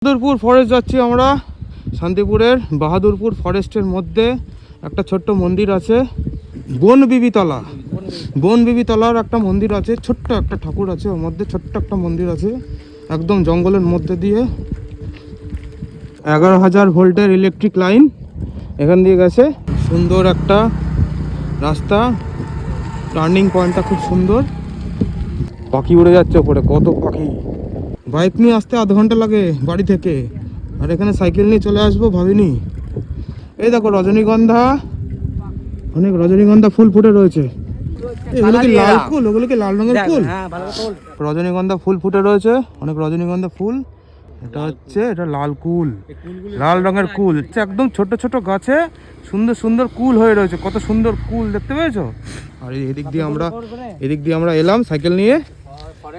Bahadurpur forest যাচ্ছি আমরা। শান্তিপুরের বাহাদুরপুর ফরেস্টের মধ্যে একটা ছোট্ট মন্দির আছে, বনবিবিতলা। বনবিবিতলার একটা মন্দির আছে, ছোট্ট একটা ঠাকুর আছে ওর মধ্যে, ছোট্ট একটা মন্দির আছে একদম জঙ্গলের মধ্যে দিয়ে। 11,000 ভোল্টের ইলেকট্রিক লাইন এখান দিয়ে গেছে। সুন্দর একটা রাস্তা, টার্নিং পয়েন্টটা খুব সুন্দর। পাখি উড়ে যাচ্ছে ওপরে, কত পাখি। বাইক নিয়ে আসতে আধ ঘন্টা লাগে বাড়ি থেকে, আর এখানে সাইকেল নিয়ে চলে আসবো ভাবিনি। এই দেখো রজনীগন্ধা, অনেক রজনীগন্ধা ফুল ফুটে রয়েছে। এগুলো কি লাল ফুল? ওগুলো কি লাল রঙের ফুল? রজনীগন্ধা ফুল ফুটে রয়েছে, অনেক রজনীগন্ধা ফুল। এটা লাল কুল, লাল রঙের কুল। একদম ছোট ছোট গাছে সুন্দর সুন্দর কুল হয়ে রয়েছে, কত সুন্দর কুল দেখতে পেয়েছো? আর এদিক দিয়ে আমরা এলাম সাইকেল নিয়ে।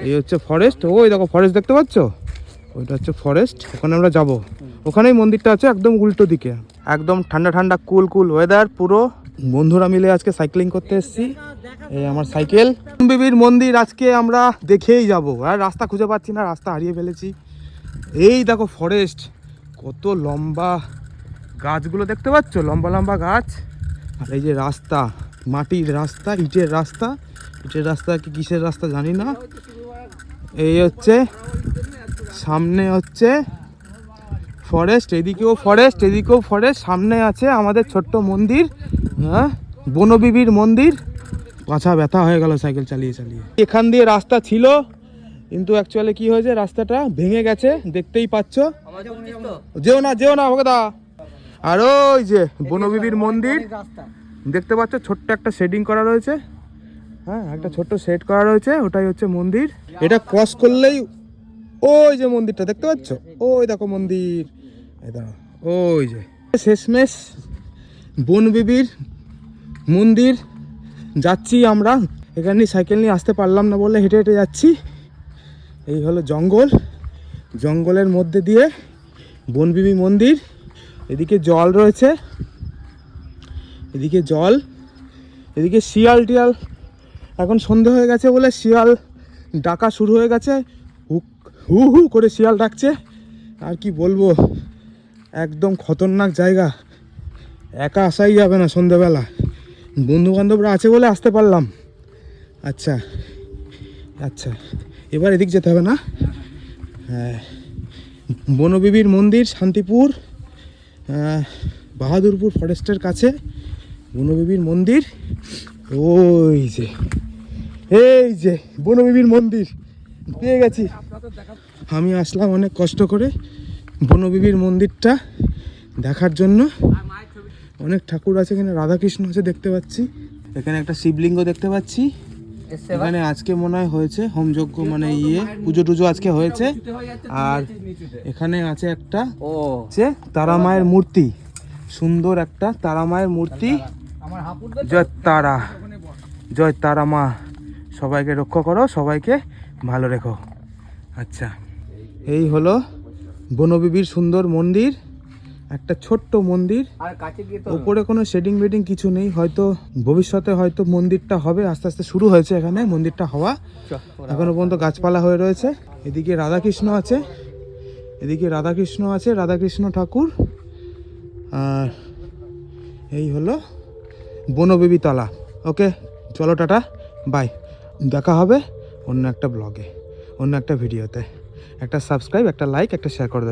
এই হচ্ছে ফরেস্ট। ওই দেখো ফরেস্ট দেখতে পাচ্ছ, ওইটা হচ্ছে ফরেস্ট। ওখানে আমরা যাব, ওখানেই মন্দিরটা আছে একদম উল্টো দিকে। একদম ঠান্ডা ঠান্ডা কুল কুল ওয়েদার পুরো। বন্ধুরা মিলে আজকে সাইক্লিং করতে এসেছি, এই আমার সাইকেল। বিবির মন্দির আজকে আমরা দেখেই যাব, আর রাস্তা খুঁজে পাচ্ছি না, রাস্তা হারিয়ে ফেলেছি। এই দেখো ফরেস্ট, কত লম্বা গাছগুলো দেখতে পাচ্ছ, লম্বা লম্বা গাছ। আর এই যে রাস্তা, মাটির রাস্তা, ইটের রাস্তা। ইটের রাস্তা কি কিসের রাস্তা জানি না। এই হচ্ছে সামনে হচ্ছে ফরেস্ট, এদিকেও ফরেস্ট, এদিকেও ফরেস্ট। সামনে আছে আমাদের ছোট্ট মন্দির, হ্যাঁ বনবিবির মন্দির। পাছা ব্যথা হয়ে গেল সাইকেল চালিয়ে চালিয়ে। এখান দিয়ে রাস্তা ছিল, কিন্তু অ্যাকচুয়ালি কি হয়েছে, রাস্তাটা ভেঙে গেছে, দেখতেই পাচ্ছ। যেও না ওকে দা। আর ওই যে বনবিবির মন্দির দেখতে পাচ্ছ, ছোট্ট একটা শেডিং করা রয়েছে। হ্যাঁ, একটা ছোট্ট শেড করা রয়েছে, ওটাই হচ্ছে মন্দির। এটা ক্রস করলেই ওই যে মন্দিরটা দেখতে পাচ্ছ, ওই দেখো মন্দির। ওই যে শেষমেশ বনবিবির মন্দির যাচ্ছি আমরা। এখানে সাইকেল নিয়ে আসতে পারলাম না বলে হেঁটে হেঁটে যাচ্ছি। এই হলো জঙ্গল, জঙ্গলের মধ্যে দিয়ে বনবিবি মন্দির। এদিকে জল রয়েছে, এদিকে জল, এদিকে শিয়াল টিয়াল। এখন সন্ধে হয়ে গেছে বলে শিয়াল ডাকা শুরু হয়ে গেছে, হু হু করে শিয়াল ডাকছে। আর কি বলবো, একদম খতরনাক জায়গা, একা আসাই যাবে না সন্ধেবেলা। বন্ধু বান্ধবরা আছে বলে আসতে পারলাম। আচ্ছা আচ্ছা, এবার এদিক যেতে হবে না। হ্যাঁ, বনবিবির মন্দির, শান্তিপুর বাহাদুরপুর ফরেস্টের কাছে বনবিবির মন্দির। ওই যে, এই যে বনবিবির মন্দির পেয়ে গেছি। আমি আসলাম অনেক কষ্ট করে বনবিবির মন্দিরটা দেখার জন্য। অনেক ঠাকুর আছে এখানে, রাধাকৃষ্ণ আছে দেখতে পাচ্ছি। এখানে একটা শিবলিঙ্গ দেখতে পাচ্ছি। এখানে আজকে মনে হয় হয়েছে হোমযজ্ঞ, মানে পুজো টুজো আজকে হয়েছে। আর এখানে আছে একটা তারা মায়ের মূর্তি, সুন্দর একটা তারা মায়ের মূর্তি। জয় তারা, জয় তারা মা, সবাইকে রক্ষা করো, সবাইকে ভালো রেখো। আচ্ছা, এই হলো বনবিবির সুন্দর মন্দির, একটা ছোট্ট মন্দির। উপরে কোনো শেডিং বেডিং কিছু নেই, হয়তো ভবিষ্যতে হয়তো মন্দিরটা হবে, আস্তে আস্তে শুরু হয়েছে এখানে মন্দিরটা হওয়া। এখনো পর্যন্ত গাছপালা হয়ে রয়েছে। এদিকে রাধাকৃষ্ণ আছে, এদিকে রাধাকৃষ্ণ আছে, রাধাকৃষ্ণ ঠাকুর। আর এই হলো বনবিবি তলা। ওকে, চলো টাটা, বাই। দেখা হবে অন্য একটা ব্লগে, অন্য একটা ভিডিওতে। একটা সাবস্ক্রাইব, একটা লাইক, একটা শেয়ার করে দেবে।